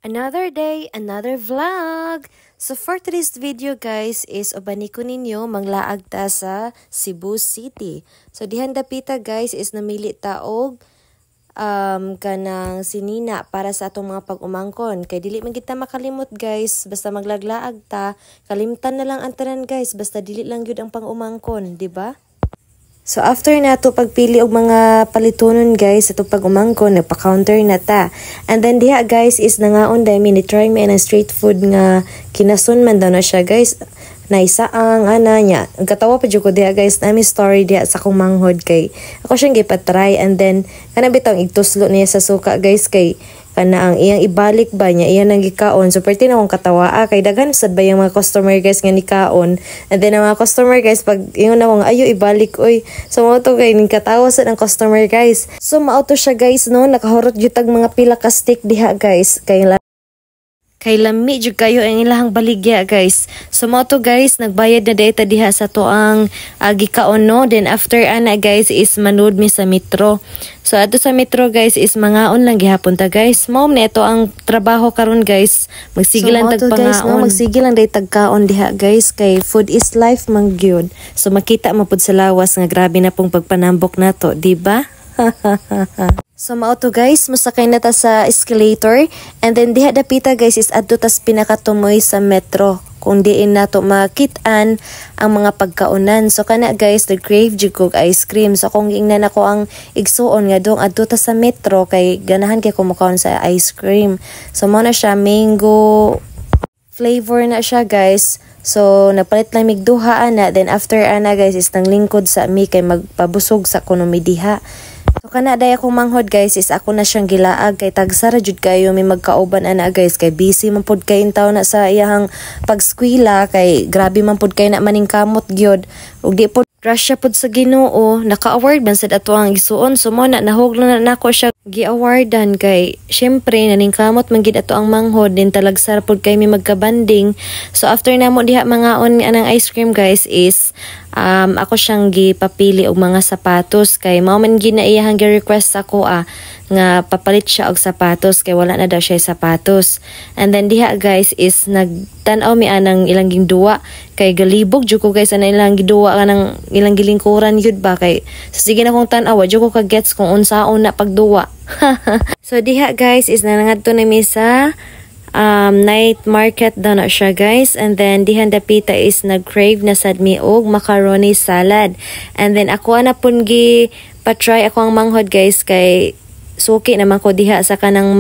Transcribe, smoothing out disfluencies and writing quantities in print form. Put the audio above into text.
Another day, another vlog! So for today's video guys is ubani ko ninyo manglaag ta sa Cebu City. So dihan dapita guys is namili ta og kanang sinina para sa atong mga pag-umangkon. Kay dili man kita makalimot guys, basta maglaglaag ta, kalimtan na lang ang tanan guys, basta dili lang gyud ang pang-umangkon, di ba? So after nato pagpili og mga palitonon guys ato pag-umangkon nagpa-counter na ta. And then diha guys is nangaon dai mi ni try me na street food nga kinasun man daw na siya guys. Naisaang ana nya. Gatawa pa jud ko diha guys nami story diha sa akong manghod kay ako siyang gipatry and then kana bitong igtuslo niya sa suka guys kay kana ang iyang ibalik ba niya iyan ang gikaon. So perti na akong katawa kay daghan sad ba yung mga customer guys nga nikaon. And then ang mga customer guys pag ingon na akong ayo ibalik oy. So mao to kay ning katawa sad ang customer guys. So mao to siya guys no nakahurot jud tag mga pila ka stick diha guys kay lami jud kayo ang ilahang baligya guys. So mo to guys nagbayad na data diha sa to ang gikaon no. Then after ana guys is manood mi sa metro. So ato sa metro guys is mangaon lang gihapon ta guys. Mao ni ito ang trabaho karon guys. Magsigilan so, tag pangaon. No, magsigilan day tagkaon diha guys kay food is life man gyud. So makita mo pud sa lawas nga grabe na pong pagpanambok nato, di ba? So mao to guys, musakay na ta sa escalator and then diha dapita guys is adto tas pinakatumoy sa metro kung diin nato makit-an ang mga pagkaunan. So kana guys, the crave jud kog ice cream. So kung giingnan ako ang igsuon nga dong adto ta sa metro kay ganahan kay kumakaon sa ice cream. So mo na siya mango flavor na siya guys. So napalit lang mig duha ana then after ana guys is nang lingkod sa mi kay magpabusog sa kunomi diha. So kana day akong manghod guys is ako na siyang gilaag kay tagsara jud kayo may magkauban ana guys kay busy man pud kay intaw na sa iyang pagskwela kay grabe man pud kay na maning kamot gyud ug di pud grasya pud sa Ginoo naka-award man sad ato ang isuon. So mo na nahuglo na nako siya gi-awardan kay syempre naning kamot man gid ato ang manghod din talagsara pud kay may magkabanding. So after namo diha mangaon anang ice cream guys is ako siyang gipapili og mga sapatos kay mao man gid na iyang gi-request ako nga papalit siya og sapatos kay wala na daw siya sapatos. And then diha guys is nagtan-aw mi anang ilang gingduwa kay galibog jud ko guys ana ilang giduwa kanang ilang gilingkuran yun ba kay so, sige na kong tan-aw jud ko ka gets kung unsaon na pagduwa. So diha guys is nangadto na mi sa night market daw na siya guys. And then dihan dapita is nag-crave na sad mi og macaroni salad. And then ako na pun pa-try ako ang manghod guys kay suki naman ko diha sa kanang